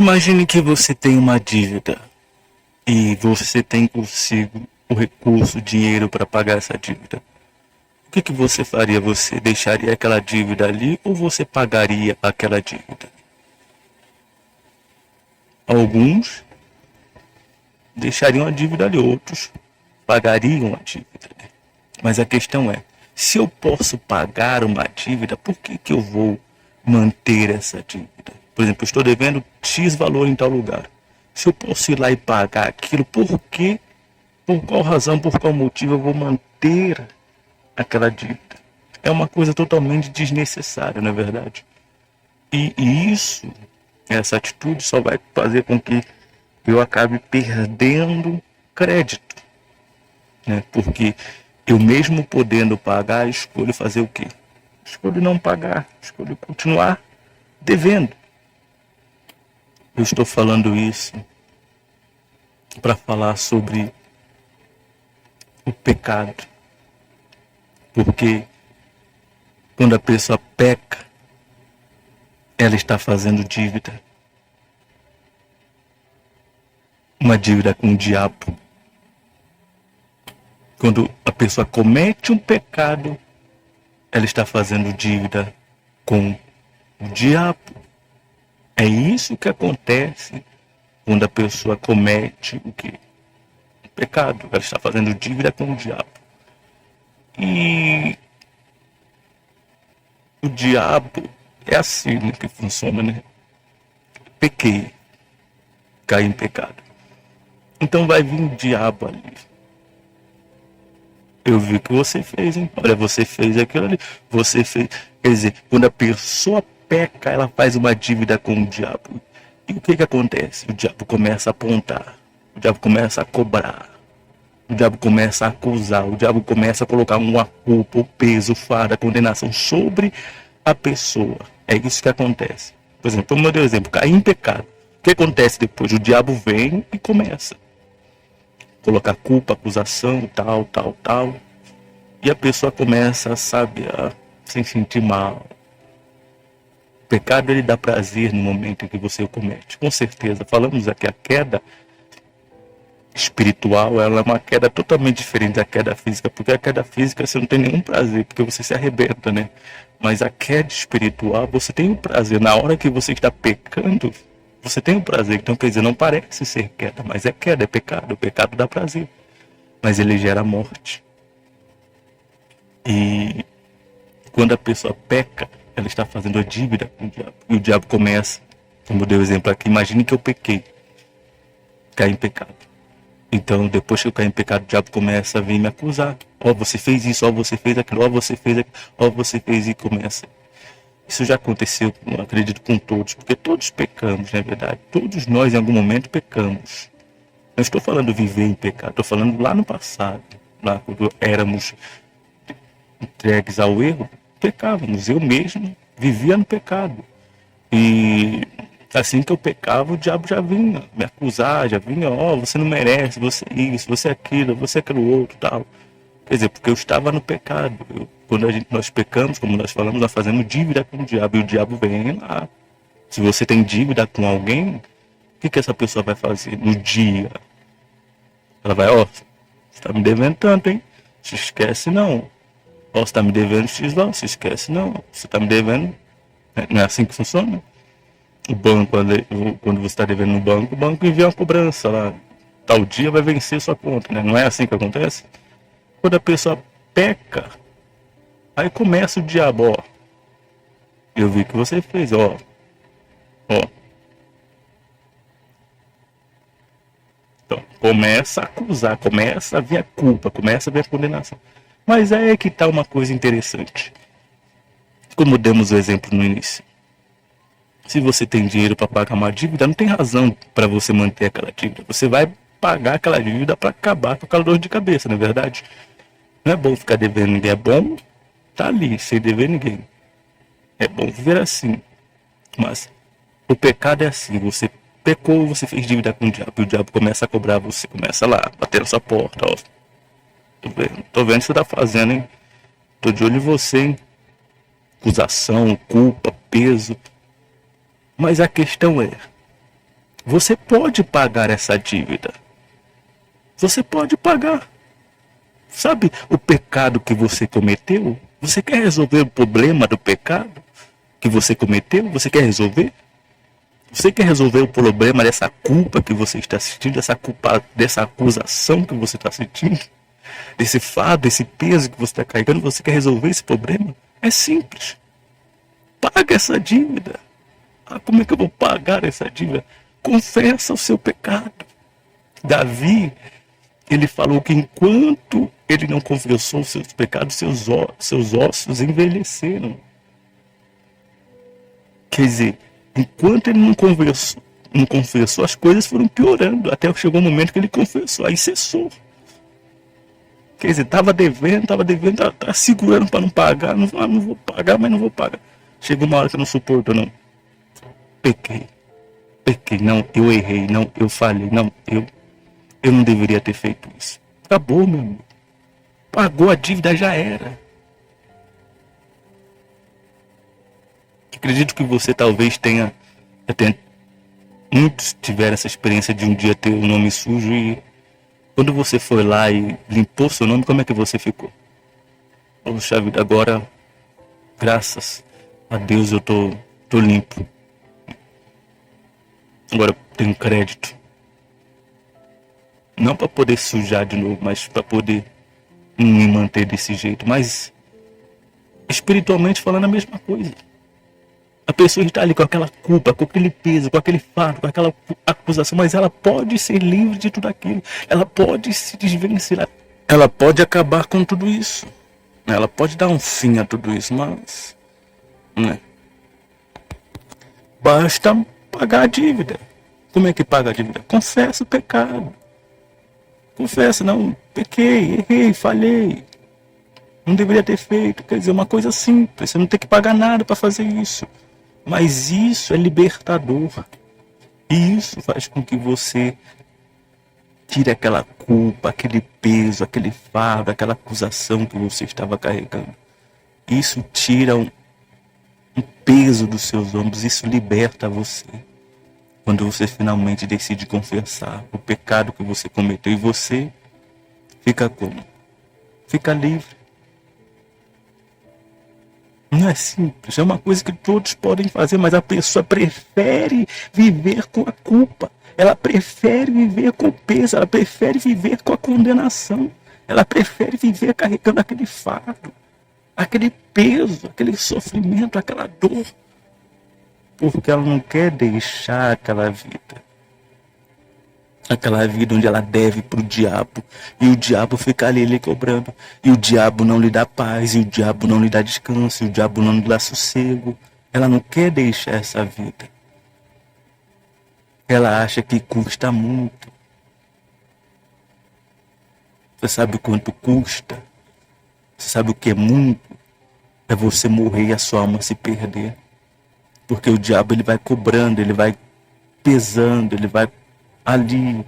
Imagine que você tem uma dívida e você tem consigo o recurso, o dinheiro para pagar essa dívida. O que você faria? Você deixaria aquela dívida ali ou você pagaria aquela dívida? Alguns deixariam a dívida ali, outros pagariam a dívida. Mas a questão é, se eu posso pagar uma dívida, por que eu vou manter essa dívida? Por exemplo, eu estou devendo X valor em tal lugar. Se eu posso ir lá e pagar aquilo, por quê? Por qual razão, por qual motivo eu vou manter aquela dívida? É uma coisa totalmente desnecessária, não é verdade? E isso, essa atitude só vai fazer com que eu acabe perdendo crédito, né? Porque eu mesmo podendo pagar, escolho fazer o quê? Escolho não pagar, escolho continuar devendo. Eu estou falando isso para falar sobre o pecado. Porque quando a pessoa peca, ela está fazendo dívida. Uma dívida com o diabo. Quando a pessoa comete um pecado, ela está fazendo dívida com o diabo. É isso que acontece quando a pessoa comete o quê? Um pecado. Ela está fazendo dívida com o diabo. E o diabo é assim, né, que funciona, né? Pequei, caí em pecado. Então vai vir o diabo ali. Eu vi o que você fez, hein? Olha, você fez aquilo ali. Você fez. Quer dizer, quando a pessoa peca, ela faz uma dívida com o diabo. E o que acontece? O diabo começa a apontar. O diabo começa a cobrar. O diabo começa a acusar. O diabo começa a colocar uma culpa, o peso, o fardo, a condenação sobre a pessoa. É isso que acontece. Por exemplo, como eu dei o exemplo, cair em pecado. O que acontece depois? O diabo vem e começa colocar culpa, acusação, tal. E a pessoa começa, sabe, a se sentir mal. O pecado, ele dá prazer no momento em que você o comete. Com certeza. Falamos aqui, a queda espiritual, ela é uma queda totalmente diferente da queda física. Porque a queda física você não tem nenhum prazer, porque você se arrebenta, né? Mas a queda espiritual, você tem o prazer. Na hora que você está pecando, você tem o prazer. Então, quer dizer, não parece ser queda, mas é queda, é pecado. O pecado dá prazer. Mas ele gera morte. E quando a pessoa peca, ela está fazendo a dívida com o diabo. E o diabo começa, como eu dei o exemplo aqui, imagine que eu pequei, caí em pecado. Então, depois que eu caí em pecado, o diabo começa a vir me acusar. Ó, você fez isso, ó, você fez aquilo, ó, você fez aquilo, ó, você fez, e começa. Isso já aconteceu, eu acredito, com todos, porque todos pecamos, na verdade. Todos nós, em algum momento, pecamos. Não estou falando viver em pecado, estou falando lá no passado, lá quando éramos entregues ao erro, pecávamos. Eu mesmo vivia no pecado. E assim que eu pecava, o diabo já vinha me acusar, já vinha, ó, você não merece, você isso, você aquilo, você aquilo outro, tal. Quer dizer, porque eu estava no pecado. Quando nós pecamos, como nós falamos, nós fazemos dívida com o diabo, e o diabo vem lá. Se você tem dívida com alguém, o que essa pessoa vai fazer no dia? Ela vai, ó, você está me devendo tanto, hein? Se esquece não. Ó, você está me devendo X não, se esquece não. Você está me devendo. Não é assim que funciona? O banco, quando você está devendo no banco, o banco envia uma cobrança lá. Tal dia vai vencer sua conta, né? Não é assim que acontece? Quando a pessoa peca, aí começa o diabo, ó. Eu vi o que você fez, ó. Ó. Então, começa a acusar, começa a vir a culpa, começa a vir a condenação. Mas aí é que está uma coisa interessante. Como demos o exemplo no início. Se você tem dinheiro para pagar uma dívida, não tem razão para você manter aquela dívida. Você vai pagar aquela dívida para acabar com aquela dor de cabeça, não é verdade? Não é bom ficar devendo ninguém, é bom estar ali, sem dever ninguém. É bom viver assim. Mas o pecado é assim, você pecou, você fez dívida com o diabo, e o diabo começa a cobrar você, começa lá, bater na sua porta, ó. Tô vendo o que você tá fazendo, hein? Tô de olho em você, hein? Acusação, culpa, peso. Mas a questão é, Você pode pagar essa dívida. Você pode pagar. Sabe o pecado que você cometeu? Você quer resolver o problema do pecado que você cometeu? Você quer resolver? Você quer resolver o problema dessa culpa que você está sentindo, dessa acusação que você está sentindo, desse fardo, desse peso que você está carregando? Você quer resolver esse problema? É simples. Paga essa dívida. Como é que eu vou pagar essa dívida? Confessa o seu pecado. Davi, ele falou que enquanto ele não confessou os seus pecados, seus ossos envelheceram. Quer dizer, enquanto ele não confessou, as coisas foram piorando. Até chegou um momento que ele confessou, aí cessou. Quer dizer, estava devendo, estava segurando para não pagar. Não vou pagar, mas não vou pagar. Chegou uma hora que eu não suporto, não. Pequei, não, eu errei, não, eu falhei, não, eu não deveria ter feito isso. Acabou, meu amigo. Pagou a dívida, já era. Acredito que você talvez tenha muitos tiveram essa experiência de um dia ter o nome sujo e quando você foi lá e limpou seu nome, como é que você ficou? Poxa vida, agora, graças a Deus, eu tô limpo. Agora eu tenho crédito. Não para poder sujar de novo, mas para poder me manter desse jeito. Mas espiritualmente falando a mesma coisa. A pessoa está ali com aquela culpa, com aquele peso, com aquele fardo, com aquela acusação, mas ela pode ser livre de tudo aquilo. Ela pode se desvencilhar. Ela pode acabar com tudo isso. Ela pode dar um fim a tudo isso, mas né? Basta pagar a dívida. Como é que paga a dívida? Confessa o pecado. Confessa, não, pequei, errei, falhei. Não deveria ter feito. Quer dizer, uma coisa simples. Você não tem que pagar nada para fazer isso. Mas isso é libertador. E isso faz com que você tire aquela culpa, aquele peso, aquele fardo, aquela acusação que você estava carregando. Isso tira um peso dos seus ombros. Isso liberta você. Quando você finalmente decide confessar o pecado que você cometeu. E você fica como? Fica livre. Não é simples, é uma coisa que todos podem fazer, mas a pessoa prefere viver com a culpa. Ela prefere viver com o peso, ela prefere viver com a condenação. Ela prefere viver carregando aquele fardo, aquele peso, aquele sofrimento, aquela dor. Porque ela não quer deixar aquela vida onde ela deve para o diabo, e o diabo fica ali lhe cobrando, e o diabo não lhe dá paz, e o diabo não lhe dá descanso, e o diabo não lhe dá sossego. Ela não quer deixar essa vida. Ela acha que custa muito. Você sabe o quanto custa? Você sabe o que é muito? É você morrer e a sua alma se perder. Porque o diabo ele vai cobrando, ele vai pesando, ele vai ali,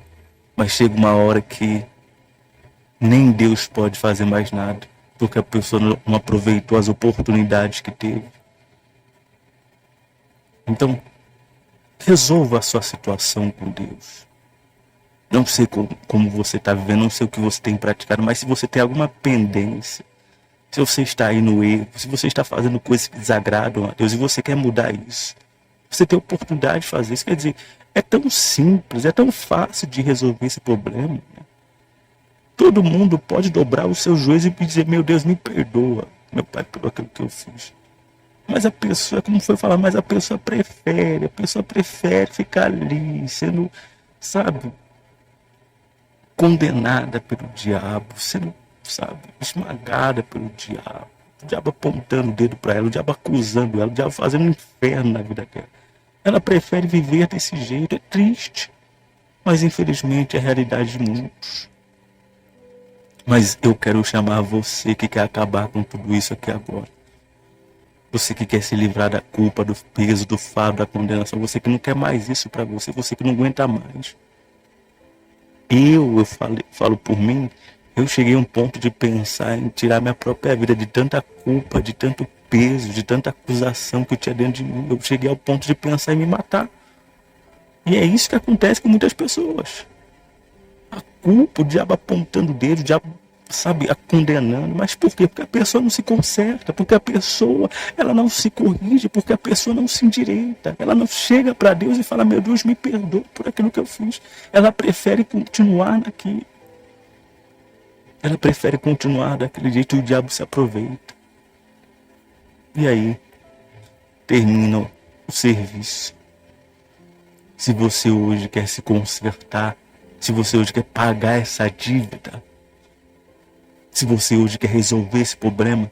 mas chega uma hora que nem Deus pode fazer mais nada, porque a pessoa não aproveitou as oportunidades que teve. Então, resolva a sua situação com Deus. Não sei como você está vivendo, não sei o que você tem praticado, mas se você tem alguma pendência, se você está aí no erro, se você está fazendo coisas que desagradam a Deus e você quer mudar isso, você tem a oportunidade de fazer isso. Quer dizer, é tão simples, é tão fácil de resolver esse problema. Né? Todo mundo pode dobrar os seus joelhos e dizer, meu Deus, me perdoa, meu Pai, por aquilo que eu fiz. Mas a pessoa, como foi falar, mas a pessoa prefere ficar ali, sendo, sabe, condenada pelo diabo, sendo, sabe, esmagada pelo diabo. O diabo apontando o dedo para ela, o diabo acusando ela, o diabo fazendo um inferno na vida dela. Ela prefere viver desse jeito, é triste. Mas infelizmente é a realidade de muitos. Mas eu quero chamar você que quer acabar com tudo isso aqui agora. Você que quer se livrar da culpa, do peso, do fardo, da condenação. Você que não quer mais isso para você, você que não aguenta mais. Eu falo por mim, eu cheguei a um ponto de pensar em tirar minha própria vida de tanta culpa, de tanto peso, de tanta acusação que eu tinha dentro de mim. Eu cheguei ao ponto de pensar em me matar. E é isso que acontece com muitas pessoas. A culpa, o diabo apontando o dedo, o diabo, sabe, a condenando. Mas por quê? Porque a pessoa não se conserta, porque a pessoa, ela não se corrige, porque a pessoa não se endireita. Ela não chega para Deus e fala, meu Deus, me perdoa por aquilo que eu fiz. Ela prefere continuar naquilo. Ela prefere continuar daquele jeito e o diabo se aproveita. E aí, termina o serviço. Se você hoje quer se consertar, se você hoje quer pagar essa dívida, se você hoje quer resolver esse problema,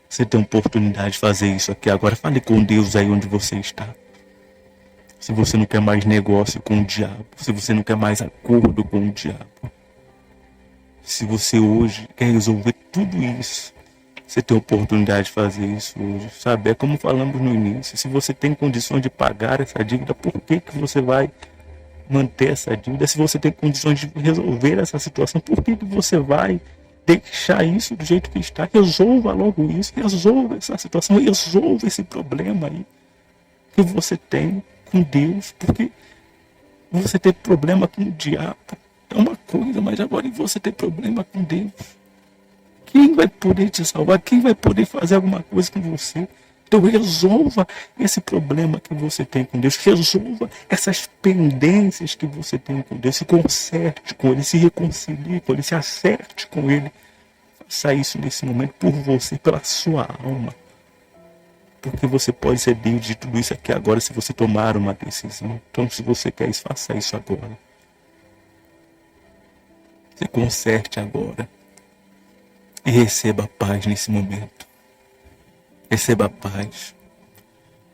você tem a oportunidade de fazer isso aqui agora. Fale com Deus aí onde você está. Se você não quer mais negócio com o diabo, se você não quer mais acordo com o diabo, se você hoje quer resolver tudo isso, você tem a oportunidade de fazer isso hoje, sabe? É como falamos no início, se você tem condições de pagar essa dívida, por que você vai manter essa dívida? Se você tem condições de resolver essa situação, por que você vai deixar isso do jeito que está? Resolva logo isso, resolva essa situação, resolva esse problema aí que você tem com Deus, porque você tem problema com o diabo é uma coisa, mas agora você tem problema com Deus. Quem vai poder te salvar? Quem vai poder fazer alguma coisa com você? Então resolva esse problema que você tem com Deus. Resolva essas pendências que você tem com Deus. Se conserte com Ele, se reconcilie com Ele, se acerte com Ele. Faça isso nesse momento por você, pela sua alma. Porque você pode ser Deus de tudo isso aqui agora se você tomar uma decisão. Então se você quer isso, faça isso agora. Se conserte agora. E receba a paz nesse momento. Receba a paz.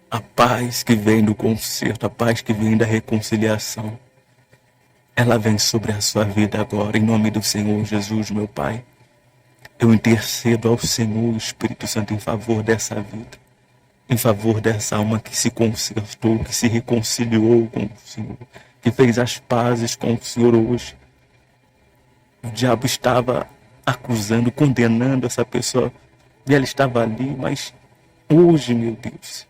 A paz que vem do conserto, a paz que vem da reconciliação. Ela vem sobre a sua vida agora, em nome do Senhor Jesus, meu Pai. Eu intercedo ao Senhor, Espírito Santo, em favor dessa vida. Em favor dessa alma que se consertou, que se reconciliou com o Senhor. Que fez as pazes com o Senhor hoje. O diabo estava acusando, condenando essa pessoa. E ela estava ali, mas hoje, meu Deus,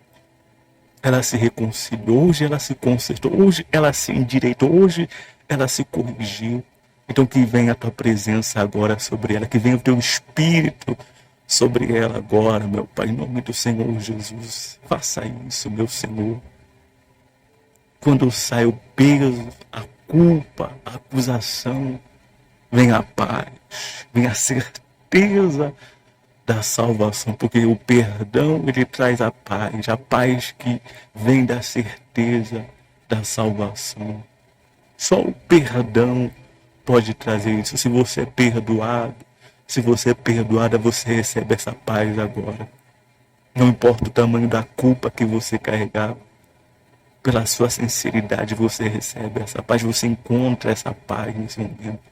ela se reconciliou, hoje ela se consertou, hoje ela se endireitou, hoje ela se corrigiu. Então que venha a tua presença agora sobre ela, que venha o teu Espírito sobre ela agora, meu Pai, em nome do Senhor Jesus. Faça isso, meu Senhor. Quando sai o peso, a culpa, a acusação, vem a paz, vem a certeza da salvação, porque o perdão, ele traz a paz que vem da certeza da salvação. Só o perdão pode trazer isso. Se você é perdoado, se você é perdoada, você recebe essa paz agora. Não importa o tamanho da culpa que você carregava, pela sua sinceridade você recebe essa paz, você encontra essa paz nesse momento.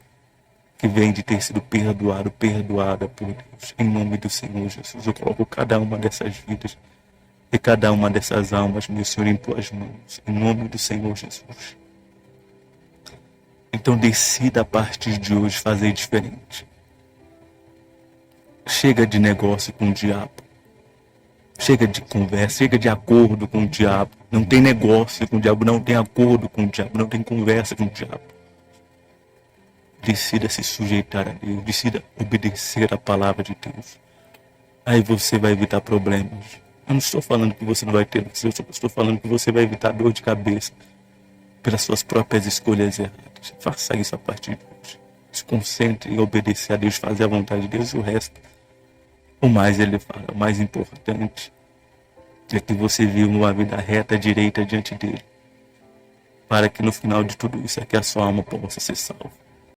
Que vem de ter sido perdoado, perdoada por Deus. Em nome do Senhor Jesus, eu coloco cada uma dessas vidas e cada uma dessas almas, meu Senhor, em tuas mãos. Em nome do Senhor Jesus. Então decida a partir de hoje fazer diferente. Chega de negócio com o diabo. Chega de conversa, chega de acordo com o diabo. Não tem negócio com o diabo, não tem acordo com o diabo, não tem conversa com o diabo. Decida se sujeitar a Deus, decida obedecer a palavra de Deus. Aí você vai evitar problemas. Eu não estou falando que você não vai ter, eu estou falando que você vai evitar dor de cabeça pelas suas próprias escolhas erradas. Faça isso a partir de hoje. Se concentre em obedecer a Deus, fazer a vontade de Deus e o resto. O mais ele fala, o mais importante é que você viva uma vida reta, direita diante dele. Para que no final de tudo isso aqui a sua alma possa ser salva.